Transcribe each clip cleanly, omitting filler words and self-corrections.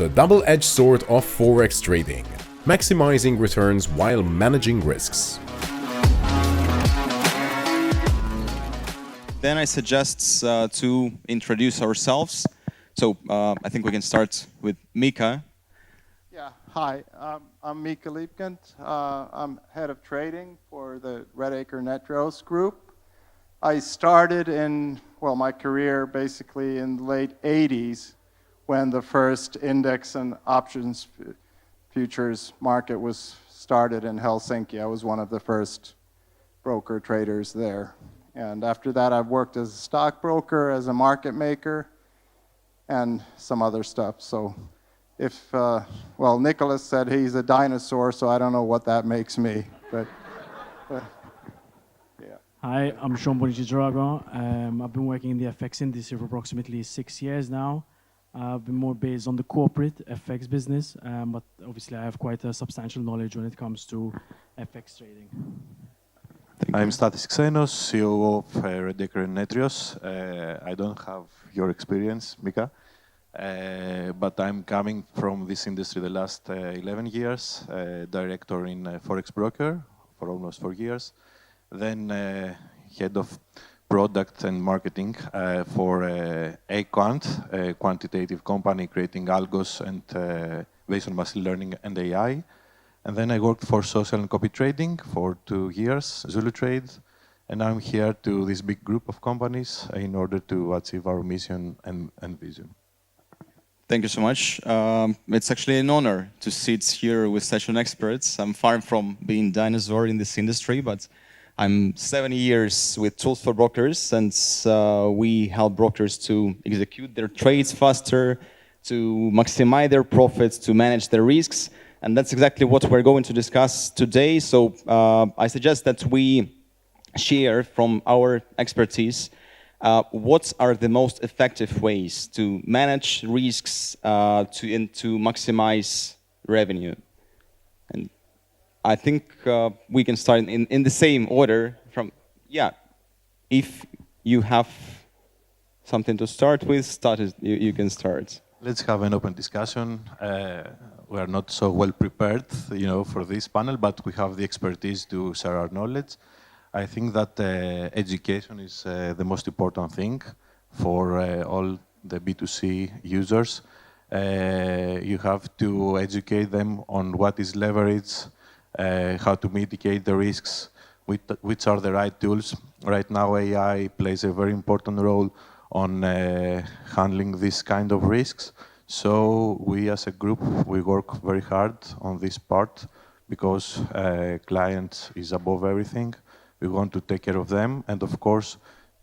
The double-edged sword of Forex trading, maximizing returns while managing risks. Then I suggest to introduce ourselves. So I think we can start with Mika. Yeah, hi, I'm Mika Liebkind. I'm head of trading for the Red Acre Netros group. I started my career basically in the late 80s when the first index and options futures market was started in Helsinki. I was one of the first broker traders there. And after that, I've worked as a stockbroker, as a market maker, and some other stuff. So Nicholas said he's a dinosaur, so I don't know what that makes me. But yeah. Hi, I'm Shawn Drago. I've been working in the FX industry for approximately 6 years now. I've been more based on the corporate FX business, but obviously I have quite a substantial knowledge when it comes to FX trading. I'm Stathis, CEO of Red Acre Netros. I don't have your experience, Mika, but I'm coming from this industry the last 11 years, director in Forex broker for almost 4 years, then head of product and marketing for Acre, a quantitative company creating algos and based on machine learning and AI. And then I worked for social and copy trading for 2 years, Zulu Trade, and I'm here to this big group of companies in order to achieve our mission and vision. Thank you so much. It's actually an honor to sit here with such an expert. I'm far from being dinosaur in this industry, but I'm 7 years with Tools for Brokers, and we help brokers to execute their trades faster, to maximize their profits, to manage their risks. And that's exactly what we're going to discuss today. So I suggest that we share from our expertise what are the most effective ways to manage risks to maximize revenue. And I think we can start in the same order from, if you have something to start with, you can start. Let's have an open discussion. We are not so well prepared, for this panel, but we have the expertise to share our knowledge. I think that education is the most important thing for all the B2C users. You have to educate them on what is leverage, how to mitigate the risks, which are the right tools. Right now, AI plays a very important role on handling this kind of risks. So we as a group, we work very hard on this part because client is above everything. We want to take care of them and of course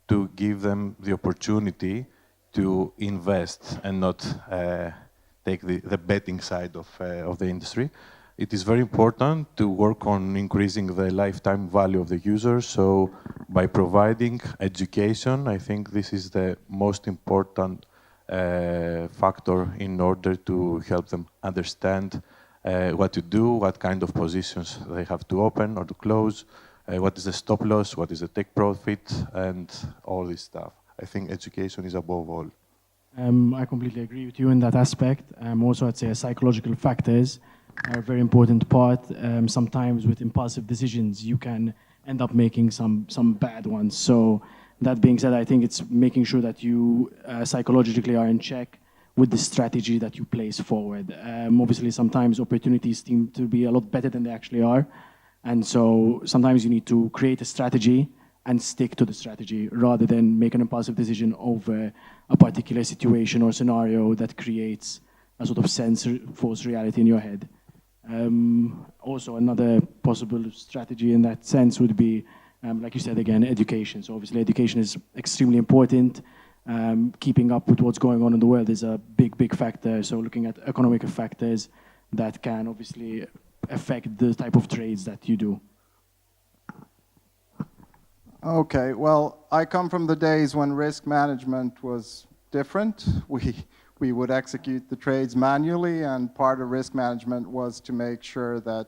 to give them the opportunity to invest and not take the betting side of the industry. It is very important to work on increasing the lifetime value of the user. So by providing education, I think this is the most important factor in order to help them understand what to do, what kind of positions they have to open or to close, what is the stop loss, what is the take profit, and all this stuff. I think education is above all. I completely agree with you in that aspect. Also, I'd say psychological factors are a very important part. Sometimes with impulsive decisions, you can end up making some bad ones. So that being said, I think it's making sure that you psychologically are in check with the strategy that you place forward. Obviously, sometimes opportunities seem to be a lot better than they actually are. And so sometimes you need to create a strategy and stick to the strategy rather than make an impulsive decision over a particular situation or scenario that creates a sort of false reality in your head. Also, another possible strategy in that sense would be, like you said again, education. So obviously education is extremely important. Keeping up with what's going on in the world is a big factor. So looking at economic factors that can obviously affect the type of trades that you do. Okay, well, I come from the days when risk management was different. We would execute the trades manually, and part of risk management was to make sure that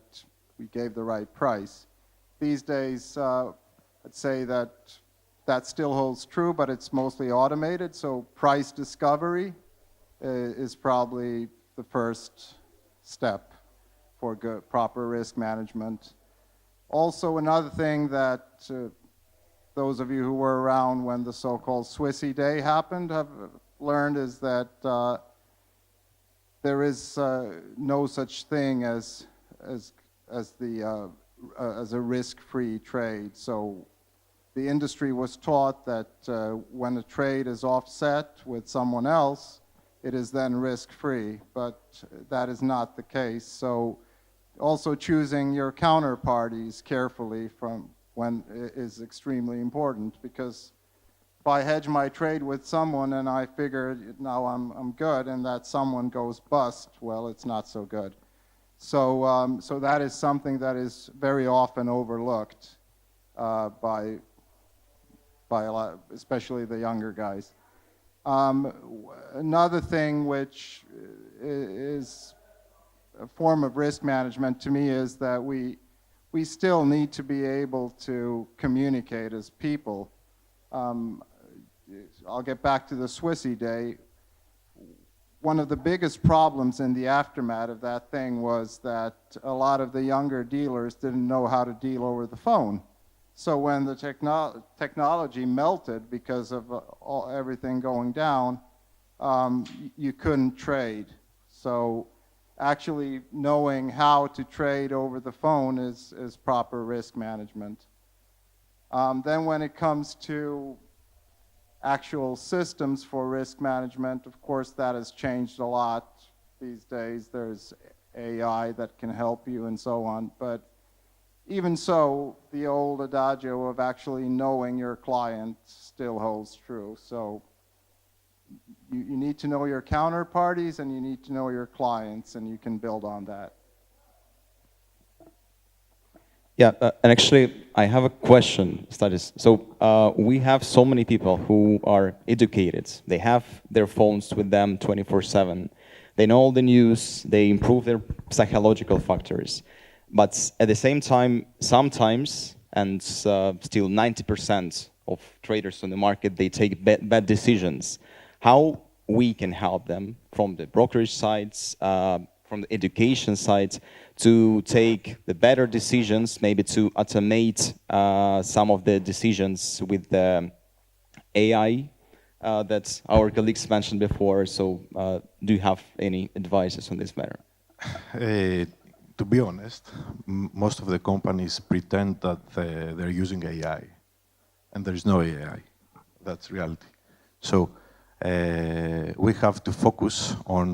we gave the right price. These days, I'd say that still holds true, but it's mostly automated, so price discovery is probably the first step for good, proper risk management. Also, another thing that those of you who were around when the so-called Swissy Day happened have learned is that there is no such thing as a risk-free trade. So the industry was taught that when a trade is offset with someone else, it is then risk-free, but that is not the case. So also choosing your counterparties carefully from when is extremely important, because if I hedge my trade with someone and I figure now I'm good and that someone goes bust, well, it's not so good. So, so that is something that is very often overlooked by a lot, especially the younger guys. Another thing which is a form of risk management to me is that we still need to be able to communicate as people. I'll get back to the Swissy Day. One of the biggest problems in the aftermath of that thing was that a lot of the younger dealers didn't know how to deal over the phone. So when the technology melted because of everything going down, you couldn't trade. So actually knowing how to trade over the phone is proper risk management. Then when it comes to actual systems for risk management, of course that has changed a lot these days. There's AI that can help you and so on, but even so, the old adagio of actually knowing your client still holds true. So you need to know your counterparties and you need to know your clients, and you can build on that. Yeah, and actually, I have a question, Stathis. So we have so many people who are educated. They have their phones with them 24/7. They know all the news. They improve their psychological factors. But at the same time, sometimes, and still 90% of traders on the market, they take bad decisions. How we can help them from the brokerage sides, from the education side, to take the better decisions, maybe to automate some of the decisions with the AI that our colleagues mentioned before. So do you have any advices on this matter? To be honest, most of the companies pretend that they're using AI, and there is no AI. That's reality. So we have to focus on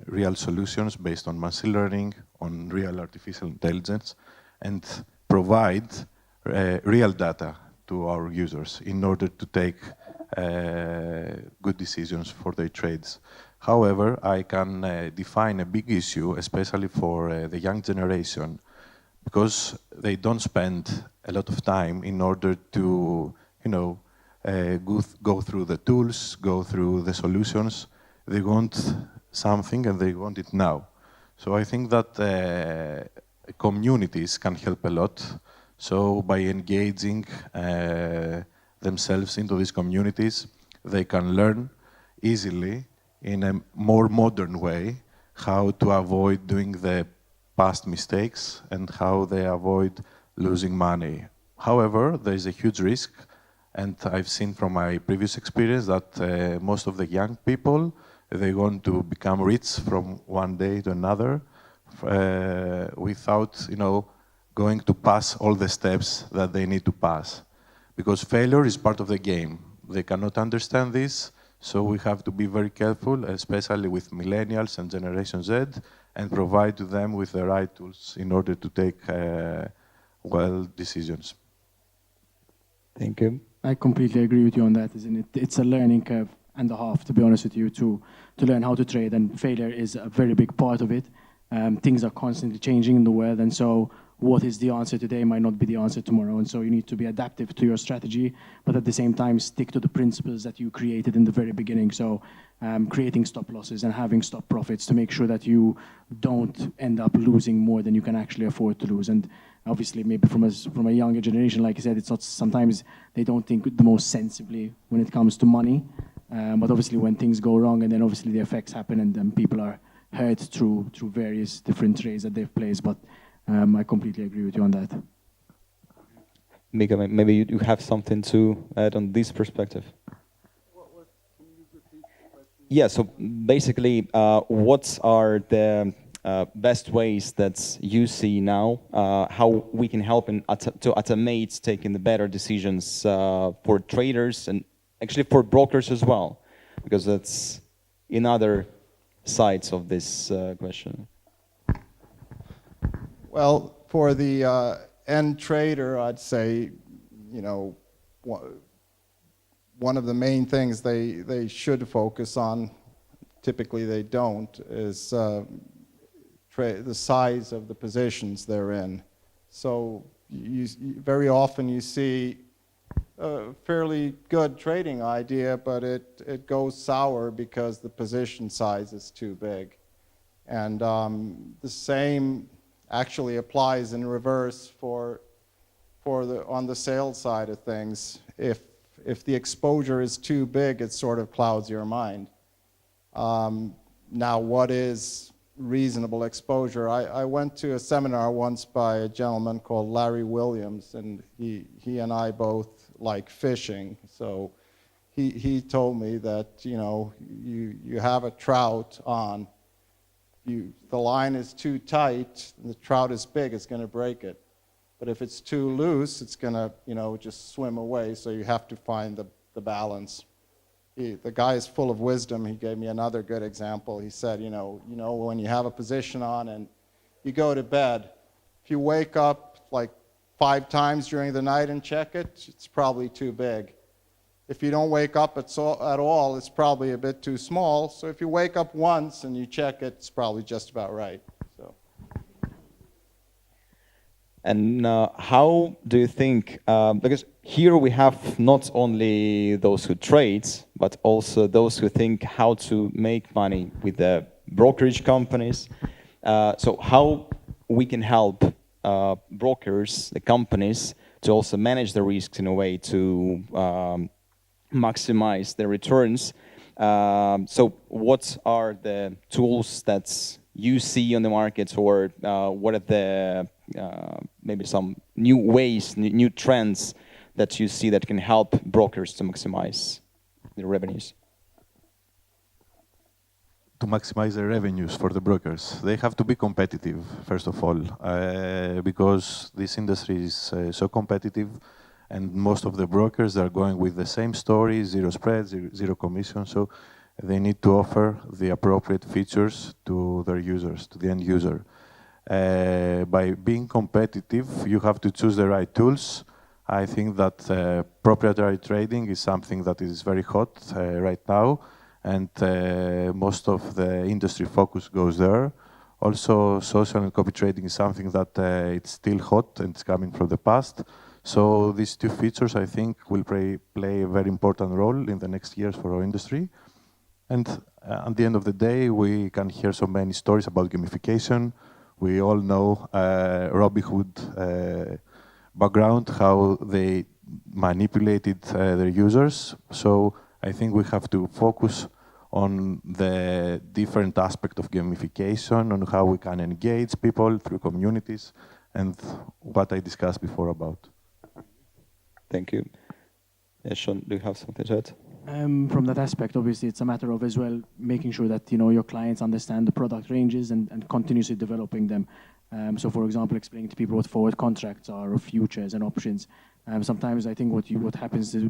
real solutions based on machine learning, on real artificial intelligence, and provide real data to our users in order to take good decisions for their trades. However, I can define a big issue, especially for the young generation, because they don't spend a lot of time in order to, go through the tools, go through the solutions. They want something and they want it now. So I think that communities can help a lot. So by engaging themselves into these communities, they can learn easily in a more modern way how to avoid doing the past mistakes and how they avoid losing money. However, there is a huge risk, and I've seen from my previous experience that most of the young people, they want to become rich from one day to another without, going to pass all the steps that they need to pass. Because failure is part of the game. They cannot understand this. So we have to be very careful, especially with millennials and Generation Z, and provide to them with the right tools in order to take well decisions. Thank you. I completely agree with you on that, isn't it? It's a learning curve and a half, to be honest with you, to learn how to trade, and failure is a very big part of it. Things are constantly changing in the world, and so what is the answer today might not be the answer tomorrow, and so you need to be adaptive to your strategy, but at the same time stick to the principles that you created in the very beginning. So creating stop losses and having stop profits to make sure that you don't end up losing more than you can actually afford to lose. And obviously maybe from a younger generation, like you said, it's not, sometimes they don't think the most sensibly when it comes to money, but obviously when things go wrong and then obviously the effects happen and then people are hurt through various different trades that they've placed. But I completely agree with you on that. Mika, maybe you have something to add on this perspective. Can you repeat the question? Yeah, so basically, what are the best ways that you see now, how we can help to automate taking the better decisions for traders and actually for brokers as well, because that's in other sides of this question. Well, for the end trader, I'd say, one of the main things they should focus on, typically they don't, is the size of the positions they're in. So very often you see a fairly good trading idea, but it goes sour because the position size is too big. And the same actually applies in reverse on the sales side of things. If the exposure is too big, it sort of clouds your mind. Now, what is reasonable exposure? I went to a seminar once by a gentleman called Larry Williams, and he and I both like fishing. So he told me that you have a trout on. The line is too tight, the trout is big, it's going to break it. But if it's too loose, it's going to just swim away. So you have to find the balance. The guy is full of wisdom. He gave me another good example. He said, when you have a position on and you go to bed, if you wake up like 5 times during the night and check it, it's probably too big. If you don't wake up at all, it's probably a bit too small. So if you wake up once and you check it, it's probably just about right. So. And how do you think, because here we have not only those who trade, but also those who think how to make money with the brokerage companies. So how we can help brokers, the companies, to also manage the risks in a way to maximize their returns. So what are the tools that you see on the market, or what are the maybe some new ways, new trends that you see that can help brokers to maximize their revenues? To maximize their revenues for the brokers, they have to be competitive, first of all, because this industry is so competitive, and most of the brokers are going with the same story, zero spread, zero commission, so they need to offer the appropriate features to their users, to the end user. By being competitive, you have to choose the right tools. I think that proprietary trading is something that is very hot right now, and most of the industry focus goes there. Also, social and copy trading is something that it's still hot and it's coming from the past. So these two features, I think, will play a very important role in the next years for our industry. And at the end of the day, we can hear so many stories about gamification. We all know Robinhood background, how they manipulated their users. So I think we have to focus on the different aspect of gamification, on how we can engage people through communities, and what I discussed before about. Thank you. Yeah, Shawn, do you have something to add? From that aspect, obviously, it's a matter of as well making sure that your clients understand the product ranges and continuously developing them. So, for example, explaining to people what forward contracts are, or futures and options. Sometimes I think what happens is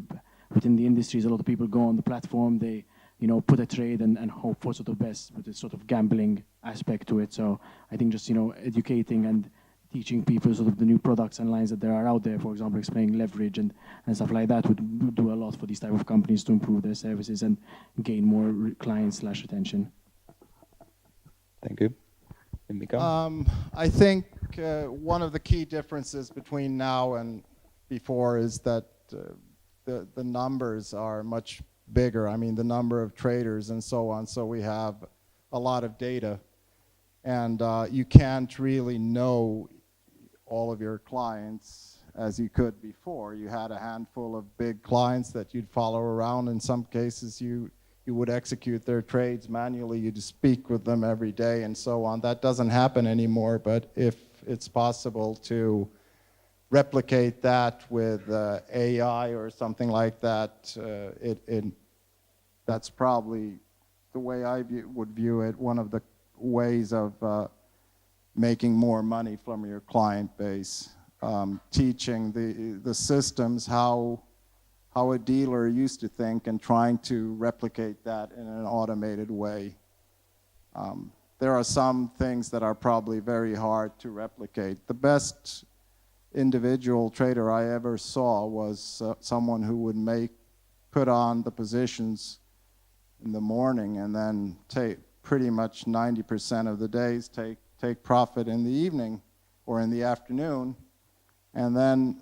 within the industry is a lot of people go on the platform, they put a trade and hope for sort of best with this sort of gambling aspect to it. So I think just educating and teaching people sort of the new products and lines that there are out there, for example, explaining leverage and stuff like that would do a lot for these type of companies to improve their services and gain more clients/retention. Thank you. And Mika? I think one of the key differences between now and before is that the numbers are much bigger. I mean, the number of traders and so on. So we have a lot of data, and you can't really know all of your clients as you could before. You had a handful of big clients that you'd follow around. In some cases, you you would execute their trades manually, you'd speak with them every day and so on. That doesn't happen anymore, but if it's possible to replicate that with AI or something like that, that's probably the way I would view it, one of the ways of making more money from your client base, teaching the systems how a dealer used to think and trying to replicate that in an automated way. There are some things that are probably very hard to replicate. The best individual trader I ever saw was someone who would put on the positions in the morning and then take pretty much 90% of the days take profit in the evening or in the afternoon. And then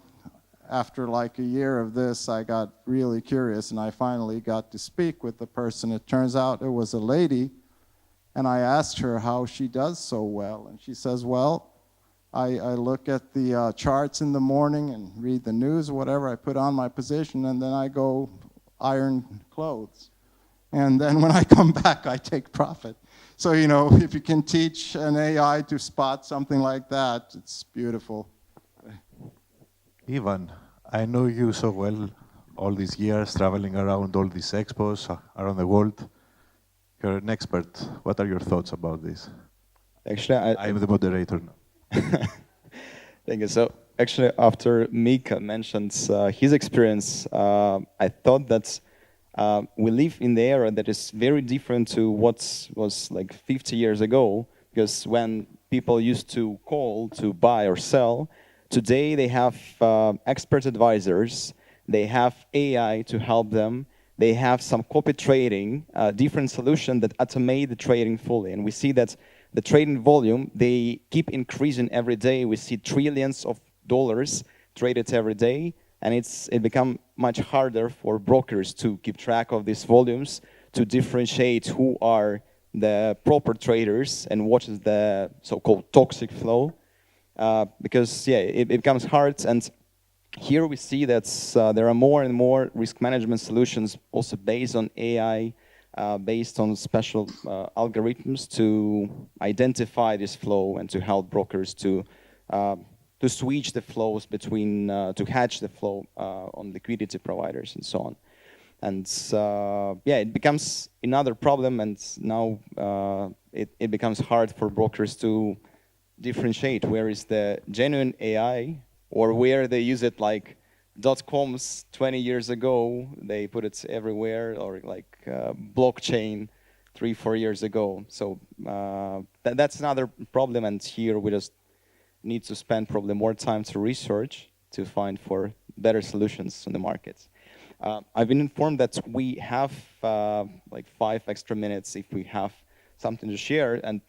after like a year of this, I got really curious and I finally got to speak with the person. It turns out it was a lady, and I asked her how she does so well. And she says, well, I look at the charts in the morning and read the news, whatever, I put on my position, and then I go iron clothes. And then when I come back, I take profit. So, you know, if you can teach an AI to spot something like that, it's beautiful. Ivan, I know you so well all these years, traveling around all these expos around the world. You're an expert. What are your thoughts about this? Actually, I'm the moderator now. Thank you. So, actually, after Mika mentioned his experience, I thought that we live in the era that is very different to what was like 50 years ago, because when people used to call to buy or sell, today they have expert advisors, they have AI to help them, they have some copy trading, different solutions that automate the trading fully. And we see that the trading volume, they keep increasing every day. We see trillions of dollars traded every day. And it becomes much harder for brokers to keep track of these volumes, to differentiate who are the proper traders and what is the so-called toxic flow. Because, yeah, it becomes hard. And here we see that there are more and more risk management solutions also based on AI, based on special algorithms to identify this flow and to help brokers to switch the flows between, to hedge the flow on liquidity providers and so on. And yeah, it becomes another problem, and now it becomes hard for brokers to differentiate where is the genuine AI or where they use it like .coms 20 years ago, they put it everywhere, or like blockchain 3-4 years ago. So that's another problem, and here we just need to spend probably more time to research to find for better solutions in the markets. I've been informed that we have like 5 extra minutes if we have something to share, and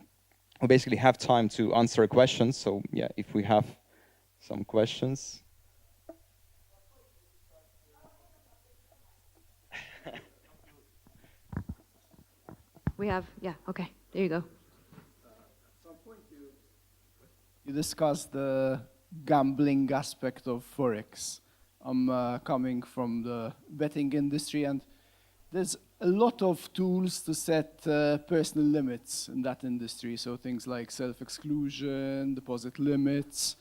we basically have time to answer questions. So yeah, if we have some questions. We have, yeah, okay, there you go. At some point you discussed the gambling aspect of Forex. I'm coming from the betting industry, and there's a lot of tools to set personal limits in that industry. So things like self-exclusion, deposit limits.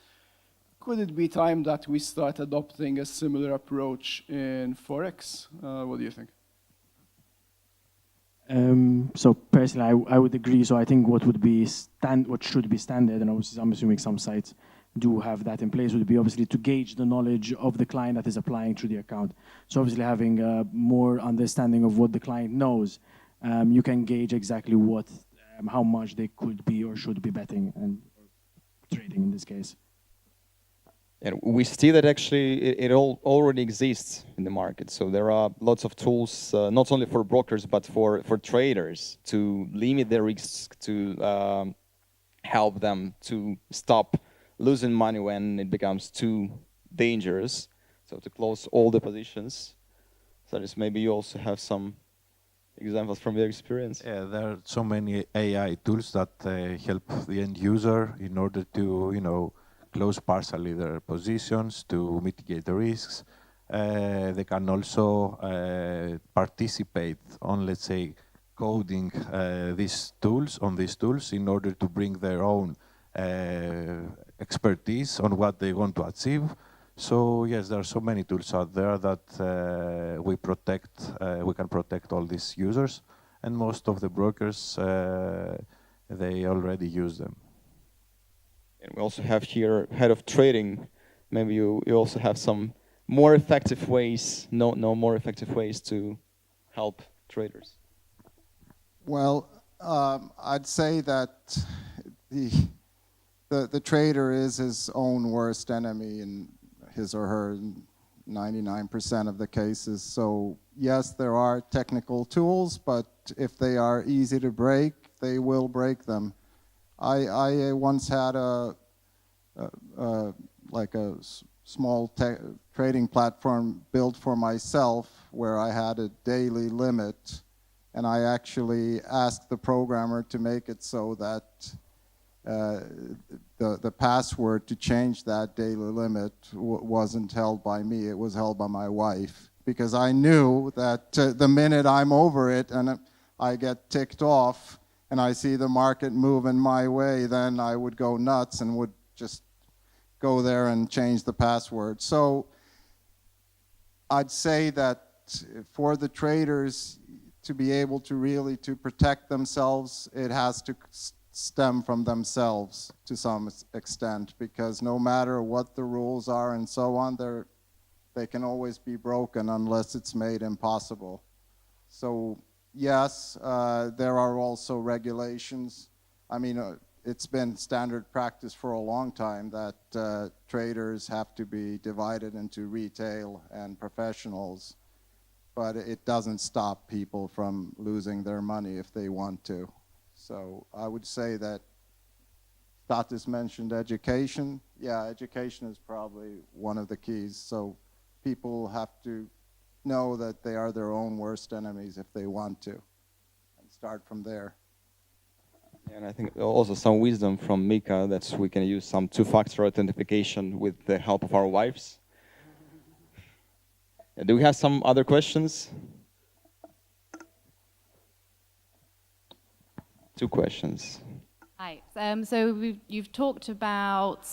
Could it be time that we start adopting a similar approach in Forex? What do you think? So personally, I would agree. So I think what should be standard, and obviously I'm assuming some sites do have that in place, would be obviously to gauge the knowledge of the client that is applying through the account. So obviously having more understanding of what the client knows, you can gauge exactly what, how much they could be or should be betting and trading in this case. And we see that actually it already exists in the market. So there are lots of tools, not only for brokers, but for traders to limit their risks, to help them to stop losing money when it becomes too dangerous. So to close all the positions. So just maybe you also have some examples from your experience. Yeah, there are so many AI tools that help the end user in order to, close partially their positions, to mitigate the risks. They can also participate on, let's say, coding these tools in order to bring their own expertise on what they want to achieve. So yes, there are so many tools out there that we can protect all these users, and most of the brokers they already use them. And we also have here head of trading. Maybe you also have some more effective ways, more effective ways to help traders. Well, I'd say that the trader is his own worst enemy in his or her 99% of the cases. So yes, there are technical tools, but if they are easy to break, they will break them. I once had a small trading platform built for myself where I had a daily limit, and I actually asked the programmer to make it so that the password to change that daily limit wasn't held by me, it was held by my wife. Because I knew that the minute I'm over it and I get ticked off and I see the market moving my way, then I would go nuts and would just go there and change the password. So I'd say that for the traders to be able to really to protect themselves, it has to stem from themselves to some extent, because no matter what the rules are and so on, they can always be broken unless it's made impossible. So yes, there are also regulations. I mean, it's been standard practice for a long time that traders have to be divided into retail and professionals, but it doesn't stop people from losing their money if they want to. So I would say that Stathis mentioned education. Yeah, education is probably one of the keys. So people have to know that they are their own worst enemies if they want to, and start from there. And I think also some wisdom from Mika that we can use some two-factor authentication with the help of our wives. Do we have some other questions? Two questions. Hi. So you've talked about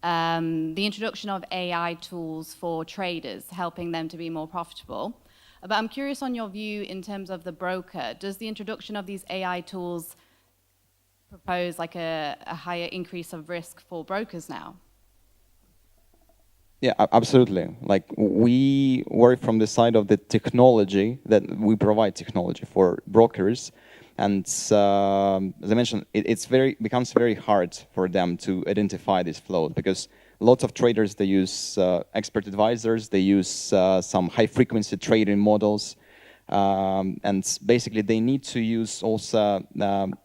the introduction of AI tools for traders, helping them to be more profitable. But I'm curious on your view in terms of the broker. Does the introduction of these AI tools propose like a higher increase of risk for brokers now? Yeah, absolutely. Like, we work from the side of the technology, that we provide technology for brokers. And as I mentioned, it becomes very hard for them to identify this flow, because lots of traders, they use expert advisors, they use some high-frequency trading models, and basically they need to use also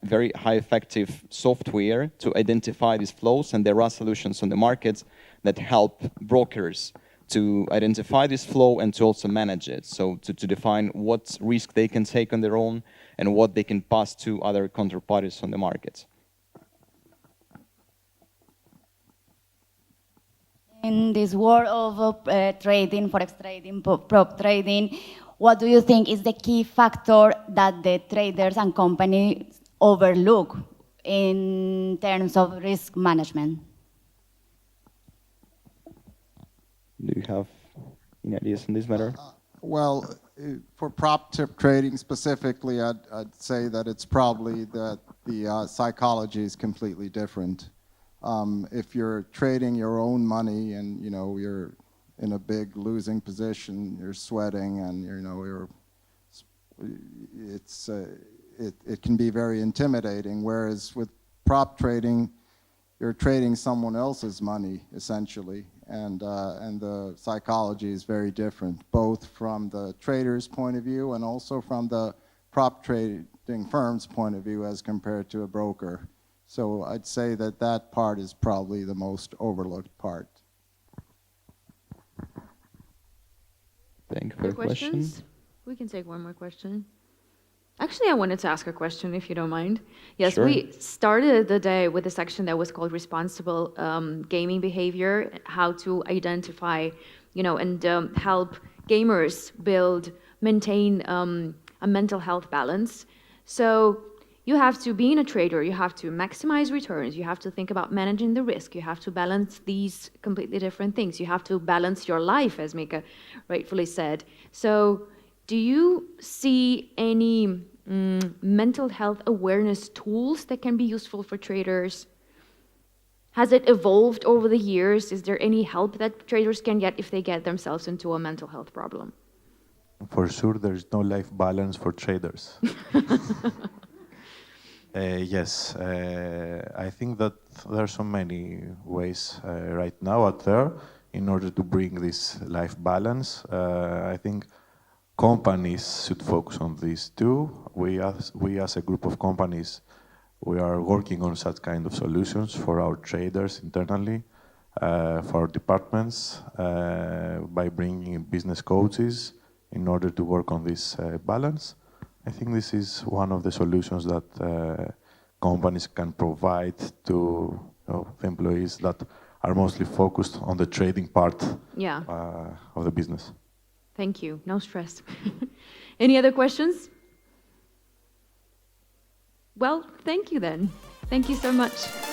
very high-effective software to identify these flows, and there are solutions on the market that help brokers to identify this flow and to also manage it, so to define what risk they can take on their own and what they can pass to other counterparties on the market. In this world of trading, forex trading, prop trading, what do you think is the key factor that the traders and companies overlook in terms of risk management? Do you have any ideas on this matter? Well, for prop trading specifically, I'd say that it's probably that the psychology is completely different. If you're trading your own money and you're in a big losing position, you're sweating, and it can be very intimidating. Whereas with prop trading, you're trading someone else's money essentially, and the psychology is very different, both from the trader's point of view and also from the prop trading firm's point of view as compared to a broker. So I'd say that that part is probably the most overlooked part. Thank you for your question. We can take one more question. Actually, I wanted to ask a question, if you don't mind. Yes, Sure. We started the day with a section that was called responsible gaming behavior, how to identify and help gamers maintain a mental health balance. So you have to, being a trader, you have to maximize returns, you have to think about managing the risk, you have to balance these completely different things, you have to balance your life, as Mika rightfully said. So do you see any mental health awareness tools that can be useful for traders? Has it evolved over the years? Is there any help that traders can get if they get themselves into a mental health problem? For sure, there's no life balance for traders. Yes, I think that there are so many ways right now out there in order to bring this life balance. I think companies should focus on this too. We as a group of companies, we are working on such kind of solutions for our traders internally, for our departments, by bringing in business coaches in order to work on this balance. I think this is one of the solutions that companies can provide to the employees that are mostly focused on the trading part of the business. Thank you. No stress. Any other questions? Well, thank you then. Thank you so much.